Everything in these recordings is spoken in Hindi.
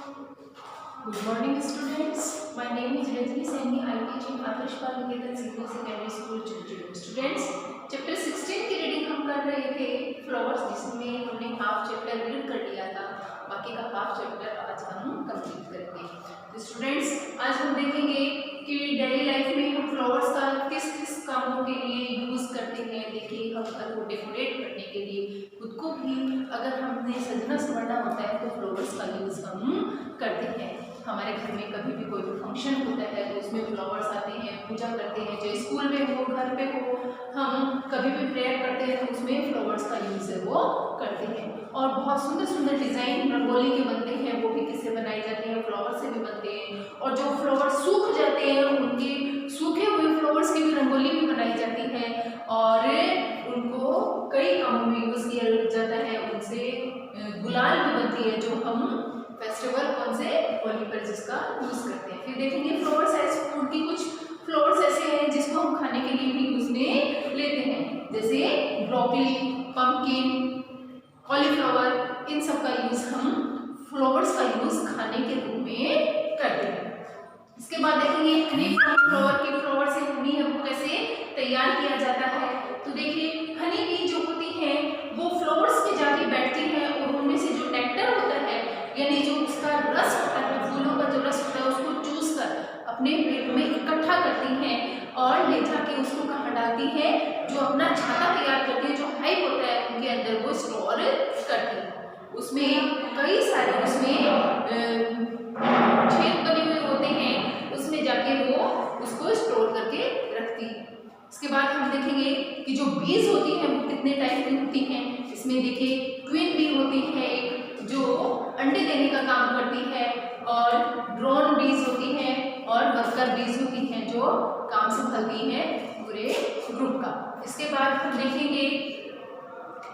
Good morning, students. My name is Rajni Saini. I teach in Adarsh Baliketan Senior Secondary School, Churchillum. Students, chapter 16 की रीडिंग हम कर रहे थे फ्लावर्स, जिसमें हमने हाफ चैप्टर रीड कर लिया था। बाकी का हाफ चैप्टर आज हम कंप्लीट करेंगे। तो स्टूडेंट्स, आज हम देखेंगे कि डेली लाइफ में हम फ्लावर्स का किस किस कामों के लिए यूज़ करते हैं। देखिए, हम घर को डेकोरेट करने के लिए, खुद को भी अगर हमने सजना संवरना होता है तो फ्लावर्स का यूज़ हम करते हैं। हमारे घर में कभी भी कोई भी फंक्शन होता है तो उसमें फ्लावर्स आते हैं, पूजा करते हैं, चाहे स्कूल में हो, घर पे हो, हम कभी भी प्रेयर करते हैं तो उसमें फ्लावर्स का यूज़ है वो करते हैं। और बहुत सुंदर सुंदर डिज़ाइन रंगोली के बनते हैं, वो भी किससे बनाए जाते हैं, फ्लावर से भी बनते हैं। और जो फ्लावर सूख जाते हैं उनके सूखे हुए फ्लावर्स की भी रंगोली भी बनाई जाती है और उनको कई कामों में यूज़ किया जाता है। उनसे गुलाल भी बनती है, जो हम फेस्टिवल कौन से होली पर जिसका यूज करते हैं। फिर देखेंगे फ्लावर्स एज फूड की कुछ फ्लावर्स ऐसे हैं जिसको हम खाने के लिए भी यूज में लेते हैं, जैसे ब्रोकली, पंपकिन, कॉलीफ्लावर, इन सब का यूज हम फ्लावर्स का यूज खाने के रूप में करते हैं। इसके बाद देखेंगे हनी फ्लावर की फ्लावर से हनी हमको कैसे तैयार किया जाता है। तो देखिए, हनी बी जो होती है वो फ्लावर्स पे जाके बैठती है और उनमें से जो नेक्टर होता है, यानी जो उसका रस होता है, फूलों का जो रस होता है, उसको चूस कर अपने पेट में इकट्ठा करती हैं और ले जाके उसको कहाँ डालती है, जो अपना छाता तैयार करती है, जो हाइव होता है उनके अंदर वो स्टोर करती है। उसमें कई सारे छेद बने हुए होते हैं, उसमें जाके वो उसको स्टोर करके रखती है। इसके बाद हम देखेंगे कि जो बीज होती है वो कितने टाइप की होती हैं। इसमें देखिए ट्विन बी होती है एक, जो अंडे देने का काम करती है, और ड्रोन बीज होती है, और वर्कर बीज होती हैं जो काम संभालती हैं पूरे ग्रुप का। इसके बाद हम देखेंगे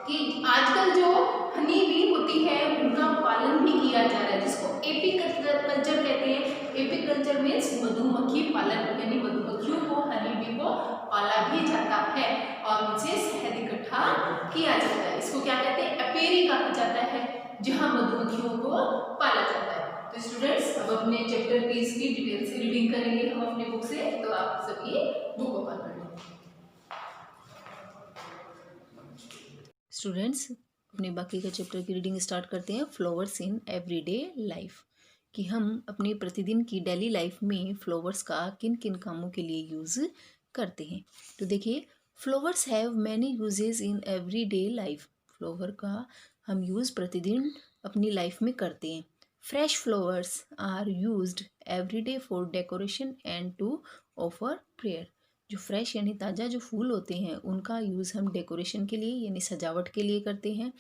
कि आजकल जो हनी बी होती है उनका पालन भी किया जा रहा है, जिसको एपीकल्चर कहते हैं। एपीकल्चर मीन्स मधुमक्खी पालन, यानी मधुमक्खियों को, हनी बी को पाला भी जाता है और उनसे शहद इकट्ठा किया जाता है। इसको क्या कहते हैं, एपेरी कहा जाता है, जहाँ मधुमक्खियों को पाला जाता है। तो स्टूडेंट्स, अब अपने चैप्टर की इसकी डिटेल से रीडिंग करेंगे हम अपने बुक से, तो आप सभी बुक ओपन कर लें। स्टूडेंट्स, अपने बाकी का चैप्टर की रीडिंग स्टार्ट करते हैं। फ्लावर्स इन एवरीडे लाइफ, कि हम अपनी प्रतिदिन की डेली लाइफ में फ्लावर्स का किन किन कामों के लिए यूज़ करते हैं। तो देखिए, flowers have many uses in everyday life. Flower का हम यूज़ प्रतिदिन अपनी लाइफ में करते हैं। Fresh flowers are used everyday for decoration and to offer prayer. जो फ्रेश यानी ताज़ा जो फूल होते हैं उनका यूज़ हम डेकोरेशन के लिए यानी सजावट के लिए करते हैं,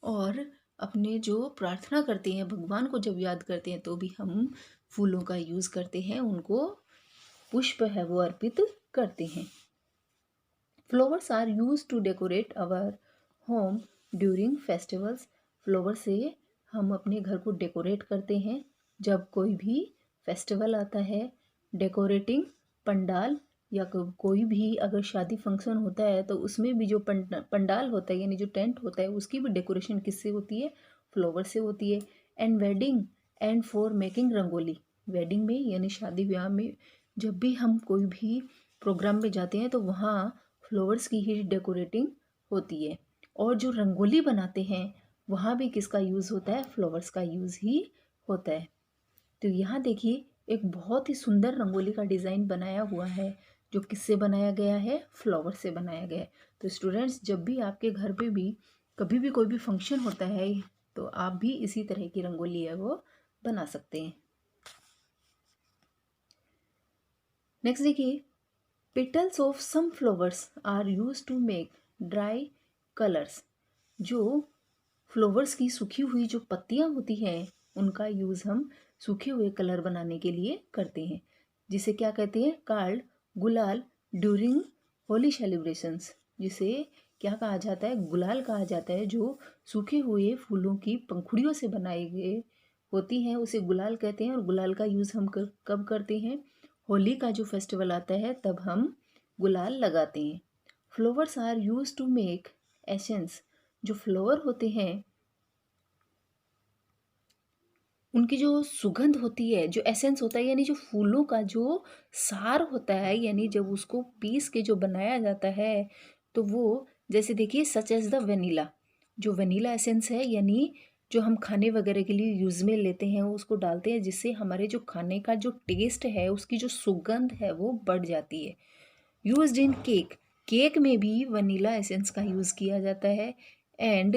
और अपने जो प्रार्थना करते हैं, भगवान को जब याद करते हैं तो भी हम फूलों का यूज़ करते हैं, उनको पुष्प है वो अर्पित करते हैं। Flowers are use to decorate our home during festivals. Flower से हम अपने घर को डेकोरेट करते हैं जब कोई भी फेस्टिवल आता है। डेकोरेटिंग पंडाल, या कोई भी अगर शादी फंक्शन होता है तो उसमें भी जो पंडाल होता है यानी जो टेंट होता है उसकी भी डेकोरेशन किससे होती है, फ्लावर से होती है। And wedding and for making rangoli. Wedding में यानी शादी ब्याह में जब भी हम कोई भी प्रोग्राम में जाते हैं तो वहाँ फ्लावर्स की ही डेकोरेटिंग होती है। और जो रंगोली बनाते हैं वहाँ भी किसका यूज़ होता है, फ्लावर्स का यूज़ ही होता है। तो यहाँ देखिए, एक बहुत ही सुंदर रंगोली का डिज़ाइन बनाया हुआ है, जो किससे बनाया गया है, फ्लावर से बनाया गया है। तो स्टूडेंट्स, जब भी आपके घर पे भी कभी भी कोई भी फंक्शन होता है तो आप भी इसी तरह की रंगोली है वो बना सकते हैं। नेक्स्ट देखिए, petals of some flowers are use to make dry colours. जो फ्लावर्स की सूखी हुई जो पत्तियां होती हैं उनका यूज़ हम सूखे हुए कलर बनाने के लिए करते हैं, जिसे क्या कहते हैं, कार्ड गुलाल ड्यूरिंग होली सेलिब्रेशंस। जिसे क्या कहा जाता है, गुलाल कहा जाता है। जो सूखे हुए फूलों की पंखुड़ियों से बनाए गए होती हैं उसे गुलाल कहते हैं। और गुलाल का यूज़ हम कब करते हैं, होली का जो फेस्टिवल आता है तब हम गुलाल लगाते हैं। Flowers are use to make essence. जो फ्लावर होते हैं उनकी जो सुगंध होती है, जो एसेंस होता है, यानी जो फूलों का जो सार होता है, यानी जब उसको पीस के जो बनाया जाता है, तो वो जैसे देखिए सच एज़ द वेनिला, जो वेनिला एसेंस है, यानी जो हम खाने वगैरह के लिए यूज़ में लेते हैं, उसको डालते हैं जिससे हमारे जो खाने का जो टेस्ट है, उसकी जो सुगंध है वो बढ़ जाती है। यूज्ड इन केक, केक में भी वनीला एसेंस का यूज़ किया जाता है। एंड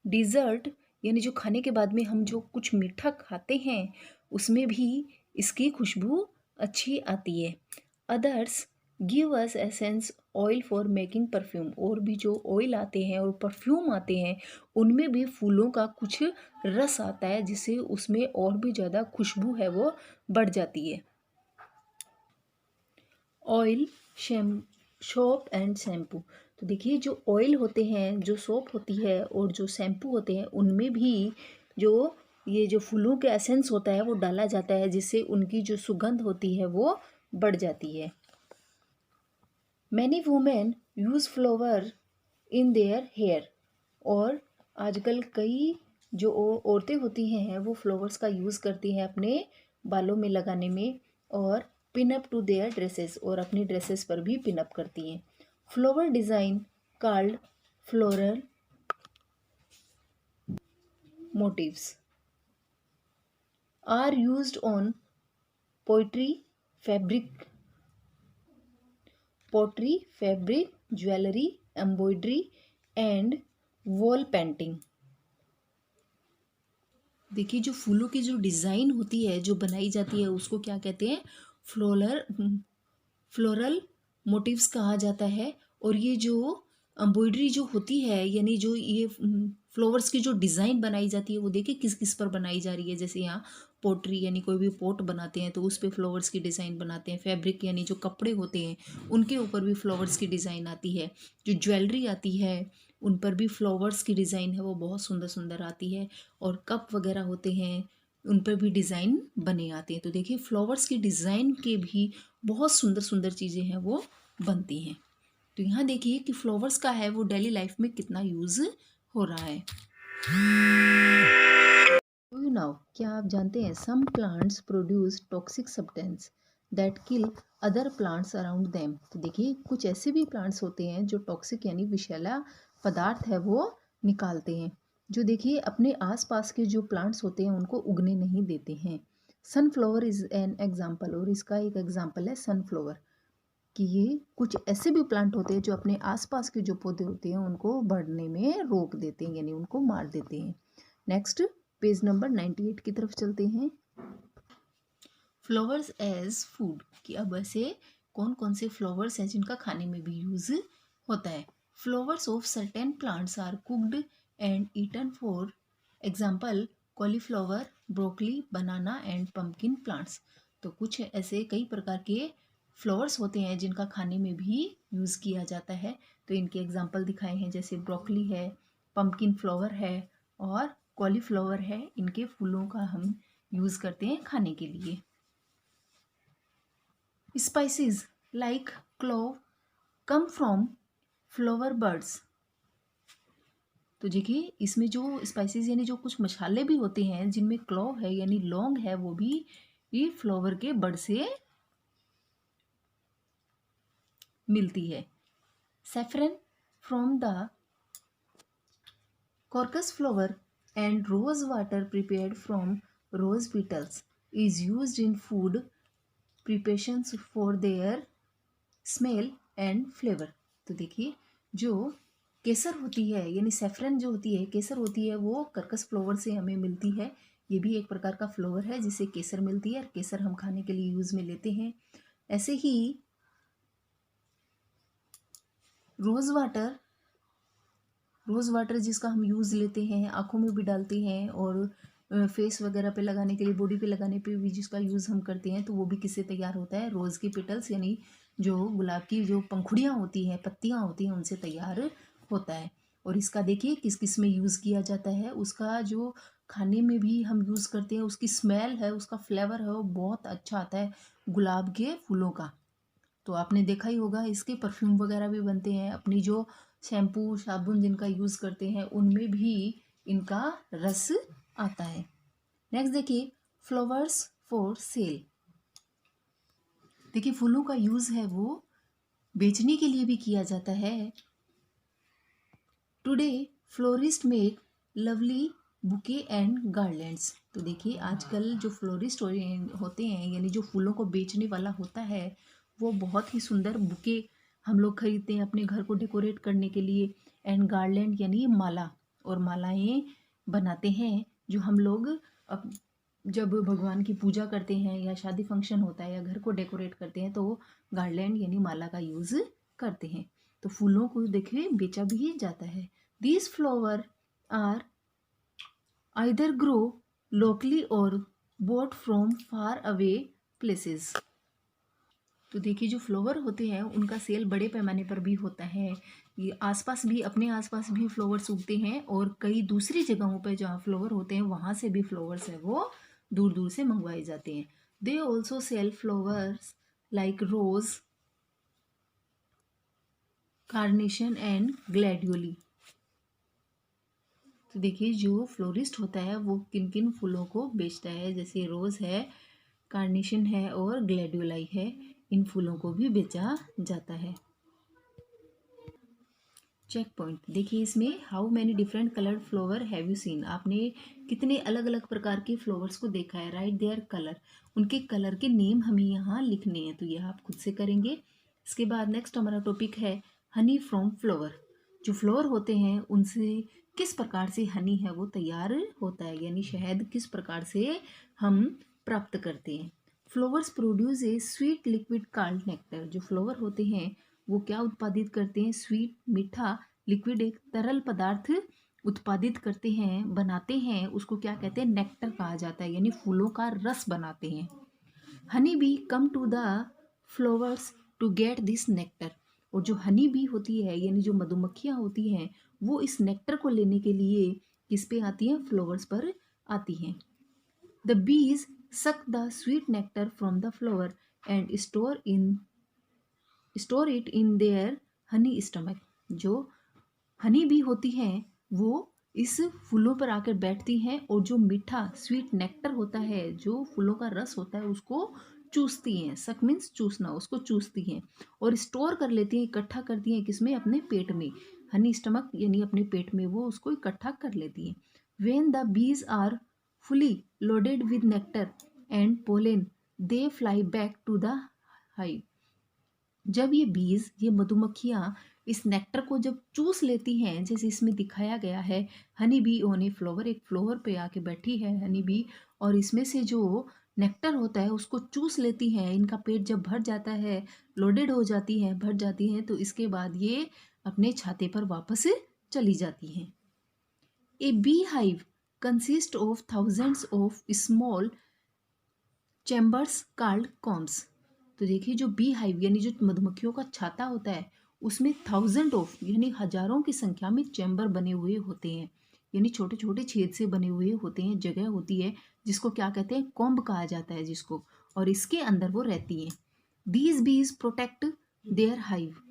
डिज़र्ट, यानी जो खाने के बाद में हम जो कुछ मीठा खाते हैं, उसमें भी इसकी खुशबू अच्छी आती है। Others give us essence oil for making perfume, और भी जो ऑयल आते हैं और परफ्यूम आते हैं, उनमें भी फूलों का कुछ रस आता है जिससे उसमें और भी ज़्यादा खुशबू है वो बढ़ जाती है। Oil, sham soap and shampoo, तो देखिए जो ऑयल होते हैं, जो सोप होती है और जो शैम्पू होते हैं, उनमें भी जो ये जो फूलों के एसेंस होता है वो डाला जाता है जिससे उनकी जो सुगंध होती है वो बढ़ जाती है। Many women use flower in their hair, और आजकल कई जो औरतें होती हैं वो फ्लावर्स का यूज़ करती हैं अपने बालों में लगाने में, और pin up to their dresses, और अपनी ड्रेसेस पर भी पिन अप करती हैं। Flower design called floral motifs are used on pottery fabric pottery, fabric, jewellery, embroidery and wall painting. देखिए जो फूलों की जो डिज़ाइन होती है, जो बनाई जाती है, उसको क्या कहते हैं? फ्लोरल मोटिव्स कहा जाता है। और ये जो एम्ब्रॉयडरी जो होती है, यानी जो ये फ्लावर्स की जो डिज़ाइन बनाई जाती है, वो देखिए किस किस पर बनाई जा रही है। जैसे यहाँ पोट्री, यानी कोई भी पोट बनाते हैं तो उस पर फ्लावर्स की डिज़ाइन बनाते हैं। फैब्रिक, यानी जो कपड़े होते हैं उनके ऊपर भी फ्लावर्स की डिज़ाइन आती है। जो ज्वेलरी आती है उन पर भी फ्लावर्स की डिज़ाइन है वो बहुत सुंदर सुंदर आती है। और कप वगैरह होते हैं उन पर भी डिज़ाइन बने आते हैं। तो देखिए फ्लावर्स की डिज़ाइन के भी बहुत सुंदर सुंदर चीज़ें हैं वो बनती हैं। तो यहाँ देखिए कि फ्लावर्स का है वो डेली लाइफ में कितना यूज़ हो रहा है। यू नाउ, क्या आप जानते हैं some plants produce toxic substance that kill other plants around them. तो देखिए कुछ ऐसे भी प्लांट्स होते हैं जो टॉक्सिक यानी विषैला पदार्थ है वो निकालते हैं, जो देखिए अपने आसपास के जो प्लांट्स होते हैं उनको उगने नहीं देते हैं। सनफ्लावर इज़ एन एग्जाम्पल, और इसका एक एग्जाम्पल है सनफ्लावर, कि ये कुछ ऐसे भी प्लांट होते हैं जो अपने आसपास के जो पौधे होते हैं उनको बढ़ने में रोक देते हैं, यानी उनको मार देते हैं। नेक्स्ट पेज नंबर 98 की तरफ चलते हैं। फ्लावर्स एज फूड, कि अब ऐसे कौन कौन से फ्लावर्स हैं जिनका खाने में भी यूज होता है। Flowers of certain plants are cooked and eaten, for example cauliflower, broccoli, banana and pumpkin plants. तो कुछ ऐसे कई प्रकार के फ्लावर्स होते हैं जिनका खाने में भी यूज़ किया जाता है। तो इनके एग्जाम्पल दिखाए हैं, जैसे ब्रोकली है, पम्पकिन फ्लावर है और कॉलीफ्लावर है। इनके फूलों का हम यूज़ करते हैं खाने के लिए। Spices like clove come from flower birds. तो देखिए इसमें जो स्पाइसेस यानी जो कुछ मसाले भी होते हैं जिनमें क्लोव है यानी लौंग है, वो भी ये फ्लावर के बर्ड से मिलती है। Saffron from the crocus flower and rose water prepared from rose petals is used in food preparations for their smell and flavour. तो देखिए जो केसर होती है यानी सैफरन जो होती है, केसर होती है, वो कर्कस फ्लावर से हमें मिलती है। ये भी एक प्रकार का फ्लावर है जिसे केसर मिलती है, और केसर हम खाने के लिए यूज़ में लेते हैं। ऐसे ही रोज़ वाटर जिसका हम यूज़ लेते हैं, आँखों में भी डालते हैं और फेस वगैरह पे लगाने के लिए, बॉडी पे लगाने पे भी जिसका यूज़ हम करते हैं, तो वो भी किससे तैयार होता है? रोज़ की पेटल्स यानी जो गुलाब की जो पंखुड़ियाँ होती हैं, पत्तियाँ होती हैं, उनसे तैयार होता है। और इसका देखिए किस किस में यूज़ किया जाता है। उसका जो खाने में भी हम यूज़ करते हैं, उसकी स्मेल है, उसका फ्लेवर है, वो बहुत अच्छा आता है गुलाब के फूलों का। तो आपने देखा ही होगा इसके परफ्यूम वगैरह भी बनते हैं। अपनी जो शैम्पू साबुन जिनका यूज़ करते हैं उनमें भी इनका रस आता है। नेक्स्ट देखिए फ्लावर्स फॉर सेल। देखिए फूलों का यूज़ है वो बेचने के लिए भी किया जाता है। Today florist make lovely bouquet and garlands. तो देखिए आजकल जो फ्लोरिस्ट होते हैं यानी जो फूलों को बेचने वाला होता है वो बहुत ही सुंदर बुके हम लोग खरीदते हैं अपने घर को डेकोरेट करने के लिए। एंड गार्लैंड यानी माला, और मालाएं बनाते हैं जो हम लोग अब जब भगवान की पूजा करते हैं या शादी फंक्शन होता है या घर को डेकोरेट करते हैं तो गार्लैंड यानी माला का यूज़ करते हैं। तो फूलों को देखिए बेचा भी जाता है। These flower are either grow locally और bought from far away places. तो देखिए जो फ्लावर होते हैं उनका सेल बड़े पैमाने पर भी होता है। ये आसपास भी, अपने आसपास भी फ्लावर्स उगते हैं और कई दूसरी जगहों पर जहाँ फ्लावर होते हैं वहाँ से भी फ्लावर्स है वो दूर दूर से मंगवाए जाते हैं। They also sell flowers like rose, carnation and gladioli. तो देखिए जो फ्लोरिस्ट होता है वो किन किन फूलों को बेचता है, जैसे रोज़ है, कार्नेशन है और ग्लैडियोलाई है, इन फूलों को भी बेचा जाता है। चेक पॉइंट देखिए इसमें how many different coloured flower have you seen. आपने कितने अलग अलग प्रकार के फ्लावर्स को देखा है। राइट देयर कलर, उनके कलर के नेम हमें यहाँ लिखने हैं, तो यह आप खुद से करेंगे। इसके बाद नेक्स्ट हमारा टॉपिक है हनी फ्रॉम फ्लावर। जो फ्लावर होते हैं उनसे किस प्रकार से हनी है वो तैयार होता है, यानी शहद किस प्रकार से हम प्राप्त करते हैं। Flowers produce a sweet liquid called nectar. जो फ्लावर होते हैं वो क्या उत्पादित करते हैं, स्वीट मीठा लिक्विड, एक तरल पदार्थ उत्पादित करते हैं, बनाते हैं, उसको क्या कहते हैं, नेक्टर कहा जाता है, यानी फूलों का रस बनाते हैं। Honey bee come to the flowers to get this nectar. और जो हनी बी होती है यानी जो मधुमक्खियाँ होती हैं वो इस नेक्टर को लेने के लिए किस पे आती हैं, फ्लावर्स पर आती हैं। The bees suck the sweet nectar from the flower and store it in their honey stomach। जो हनी बी होती हैं वो इस फूलों पर आकर बैठती हैं और जो मीठा स्वीट नेक्टर होता है, जो फूलों का रस होता है, उसको चूसती हैं। सक मीन्स चूसना, उसको चूसती हैं और स्टोर कर लेती हैं, इकट्ठा करती हैं किसमें, अपने पेट में। हनी स्टमक यानी अपने पेट में वो उसको इकट्ठा कर लेती हैं। When the bees are fully loaded with nectar and pollen they fly back to the hive। जब ये बीज, ये मधुमक्खियाँ इस नेक्टर को जब चूस लेती हैं, जैसे इसमें दिखाया गया है, honey be on a flower, एक फ्लावर पे आके बैठी है हनी बी और इसमें से जो नेक्टर होता है उसको चूस लेती हैं। इनका पेट जब भर जाता है, लोडेड हो जाती हैं, भर जाती हैं, तो इसके बाद ये अपने छाते पर वापस चली जाती हैं। A bee hive consist of thousands of small chambers called combs। तो देखिए जो बी हाइव यानी जो मधुमक्खियों का छाता होता है उसमें थाउजेंड ऑफ यानी हजारों की संख्या में चैम्बर बने हुए होते हैं, यानी छोटे छोटे छेद से बने हुए होते हैं, जगह होती है जिसको क्या कहते हैं, कॉम्ब कहा जाता है जिसको, और इसके अंदर वो रहती हैं। दीज बीज प्रोटेक्ट देयर हाइव।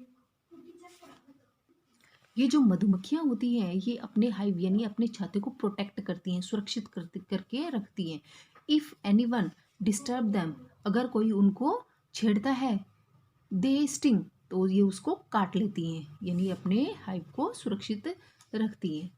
ये जो मधुमक्खियाँ होती हैं ये अपने हाइव यानी अपने छाते को प्रोटेक्ट करती हैं, सुरक्षित करके रखती हैं। If any one disturb them, अगर कोई उनको छेड़ता है, दे स्टिंग, तो ये उसको काट लेती हैं, यानी अपने हाइव को सुरक्षित रखती हैं।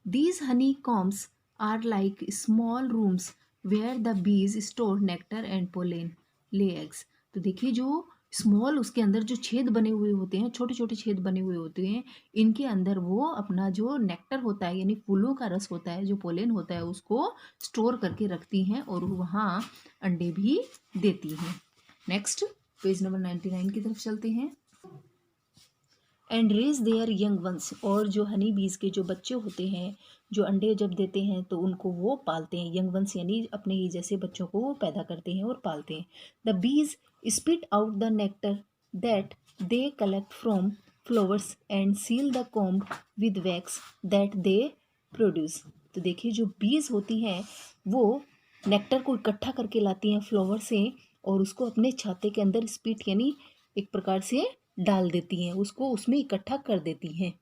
These honey combs are like small rooms where the bees store nectar and pollen lay eggs. तो देखिए जो स्मॉल, उसके अंदर जो छेद बने हुए होते हैं, छोटे छोटे छेद बने हुए होते हैं, इनके अंदर वो अपना जो नेक्टर होता है यानी फूलों का रस होता है, जो पोलेन होता है, उसको स्टोर करके रखती हैं और वहाँ अंडे भी देती हैं। नेक्स्ट पेज नंबर 99 की तरफ चलते हैं। And raise their young ones, और जो हनी बीज के जो बच्चे होते हैं, जो अंडे जब देते हैं तो उनको वो पालते हैं। यंग वंस यानी अपने ही जैसे बच्चों को वो पैदा करते हैं और पालते हैं। The bees spit out the nectar that they collect from flowers and seal the comb with wax that they produce. तो देखिए जो बीज होती हैं वो नेक्टर को इकट्ठा करके लाती हैं फ्लावर से और उसको अपने छाते के अंदर स्पिट यानी एक प्रकार से डाल देती हैं, उसको उसमें इकट्ठा कर देती हैं।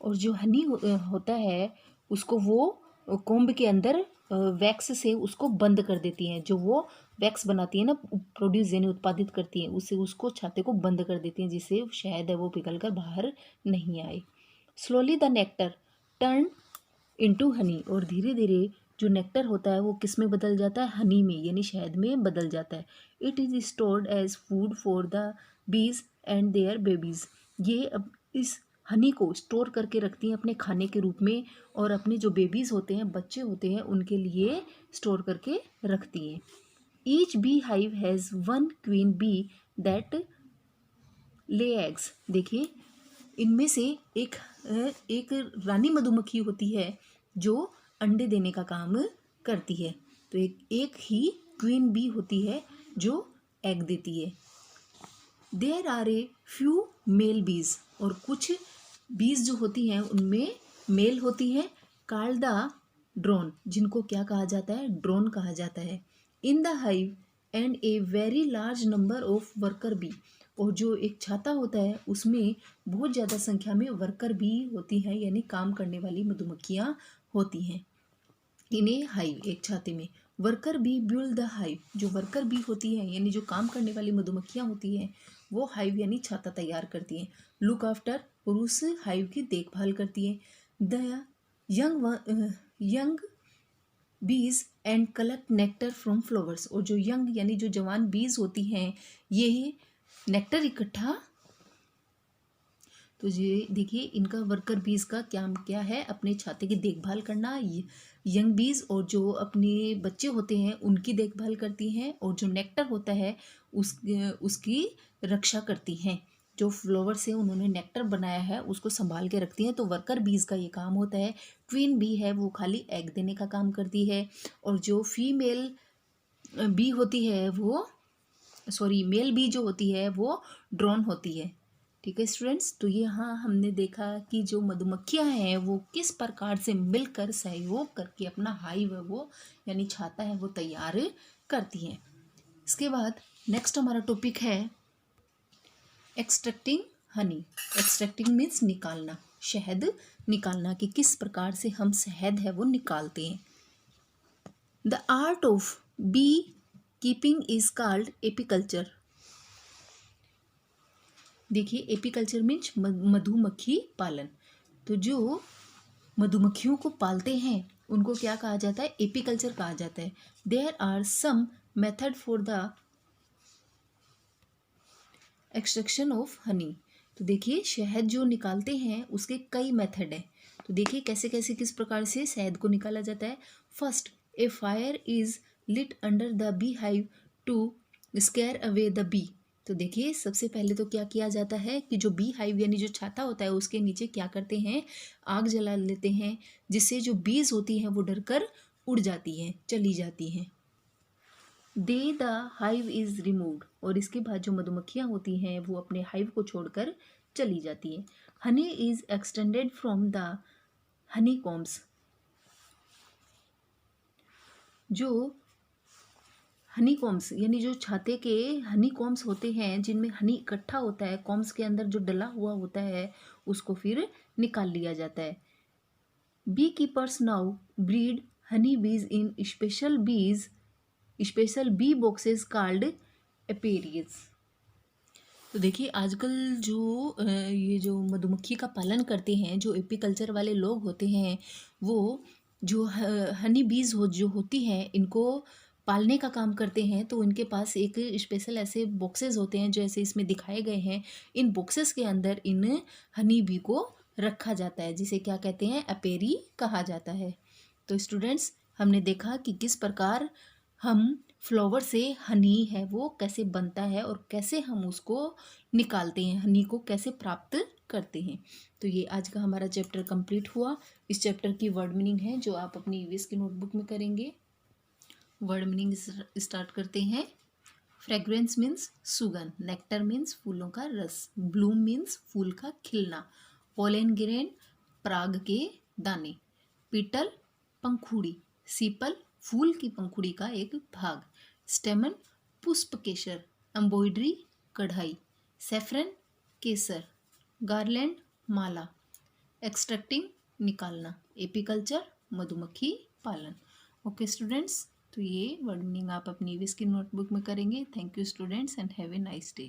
और जो हनी होता है उसको वो कोम्ब के अंदर वैक्स से उसको बंद कर देती हैं। जो वो वैक्स बनाती है ना, प्रोड्यूस यानी उत्पादित करती हैं, उससे उसको छाते को बंद कर देती हैं, जिससे शहद है वो पिघल कर बाहर नहीं आए। Slowly the nectar turn into Honey, और धीरे धीरे जो नेक्टर होता है वो किस में बदल जाता है, हनी में यानी शहद में बदल जाता है। It is stored as food for the bees and their babies. ये अब इस हनी को स्टोर करके रखती हैं अपने खाने के रूप में, और अपने जो बेबीज़ होते हैं, बच्चे होते हैं, उनके लिए स्टोर करके रखती हैं। Each bee hive has one queen bee that lay eggs. देखिए इनमें से एक रानी मधुमक्खी होती है जो अंडे देने का काम करती है। तो एक ही क्वीन बी होती है जो एग देती है। There are a few male bees, और कुछ बीज जो होती हैं उनमें मेल होती हैं। कॉल्ड द ड्रोन, जिनको क्या कहा जाता है, ड्रोन कहा जाता है। In the hive and a very large number of worker bee, और जो एक छाता होता है उसमें बहुत ज़्यादा संख्या में वर्कर बी होती हैं, यानी काम करने वाली मधुमक्खियाँ होती हैं। इन्हें हाइव, एक छाते में। Worker be build the hive, जो वर्कर बी होती है यानी जो काम करने वाली मधुमक्खियाँ होती हैं वो हाइव यानी छाता तैयार करती हैं। लुक आफ्टर, और उस हाइव की देखभाल करती हैं। द यंग बीज and collect nectar from flowers, और जो यंग यानी जो जवान बीज होती हैं ये नेक्टर इकट्ठा, तो ये देखिए इनका वर्कर बीज का क्या है, अपने छाते की देखभाल करना। यंग बीज और जो अपने बच्चे होते हैं उनकी देखभाल करती हैं, और जो नेक्टर होता है उसकी रक्षा करती हैं। जो फ्लावर से उन्होंने नेक्टर बनाया है उसको संभाल के रखती हैं। तो वर्कर बीज का ये काम होता है। क्वीन बी है वो खाली एग देने का काम करती है, और जो फीमेल बी होती है वो मेल बी जो होती है वो ड्रोन होती है। ठीक है स्टूडेंट्स, तो यहाँ हमने देखा कि जो मधुमक्खियाँ हैं वो किस प्रकार से मिलकर सहयोग करके अपना हाइव है वो यानी छाता है वो तैयार करती हैं। इसके बाद नेक्स्ट हमारा टॉपिक है एक्सट्रैक्टिंग हनी। एक्सट्रैक्टिंग मीन्स निकालना, शहद निकालना, कि किस प्रकार से हम शहद है वो निकालते हैं। The art of bee keeping is called apiculture. देखिए एपीकल्चर मीन्स मधुमक्खी पालन। तो जो मधुमक्खियों को पालते हैं उनको क्या कहा जाता है, एपीकल्चर कहा जाता है। There are some method for the extraction of honey. तो देखिए शहद जो निकालते हैं उसके कई मेथड हैं। तो देखिए कैसे कैसे किस प्रकार से शहद को निकाला जाता है। First, a fire is lit under the bee hive to scare away the bee. तो देखिए सबसे पहले तो क्या किया जाता है कि जो बी हाइव यानी जो छाता होता है उसके नीचे क्या करते हैं, आग जला लेते हैं, जिससे जो बीज होती हैं वो डरकर उड़ जाती हैं, चली जाती हैं। दे द हाइव इज रिमूव्ड, और इसके बाद जो मधुमक्खियाँ होती हैं वो अपने हाइव को छोड़कर चली जाती हैं। Honey is extended from the honey combs, जो हनी कॉम्स यानी जो छाते के हनी कॉम्स होते हैं जिनमें हनी इकट्ठा होता है, कॉम्स के अंदर जो डला हुआ होता है उसको फिर निकाल लिया जाता है। Bee keepers now breed honey bees in special bee boxes called apiaries. तो देखिए आजकल जो ये जो मधुमक्खी का पालन करते हैं, जो एपीकल्चर वाले लोग होते हैं, वो जो हनी बीज जो होती हैं इनको पालने का काम करते हैं। तो इनके पास एक स्पेशल ऐसे बॉक्सेस होते हैं जो ऐसे इसमें दिखाए गए हैं। इन बॉक्सेस के अंदर इन हनी बी को रखा जाता है, जिसे क्या कहते हैं, एपेरी कहा जाता है। तो स्टूडेंट्स हमने देखा कि किस प्रकार हम फ्लावर से हनी है वो कैसे बनता है और कैसे हम उसको निकालते हैं, हनी को कैसे प्राप्त करते हैं। तो ये आज का हमारा चैप्टर कंप्लीट हुआ। इस चैप्टर की वर्ड मीनिंग है जो आप अपनी ईवीएस की नोटबुक में करेंगे। वर्ड मीनिंग स्टार्ट करते हैं। फ्रेग्रेंस मीन्स सुगंध, नेक्टर मीन्स फूलों का रस, ब्लूम मीन्स फूल का खिलना, पोलन ग्रेन पराग के दाने, पीटल पंखुड़ी, सीपल फूल की पंखुड़ी का एक भाग, स्टेमन पुष्प केसर, एम्ब्रॉयडरी कढ़ाई, सैफरन केसर, गार्लैंड माला, एक्सट्रैक्टिंग निकालना, एपीकल्चर मधुमक्खी पालन। ओके स्टूडेंट्स, तो ये वर्ड मीनिंग आप अपनी ईवीएस की नोटबुक में करेंगे। Thank you students and have a nice day.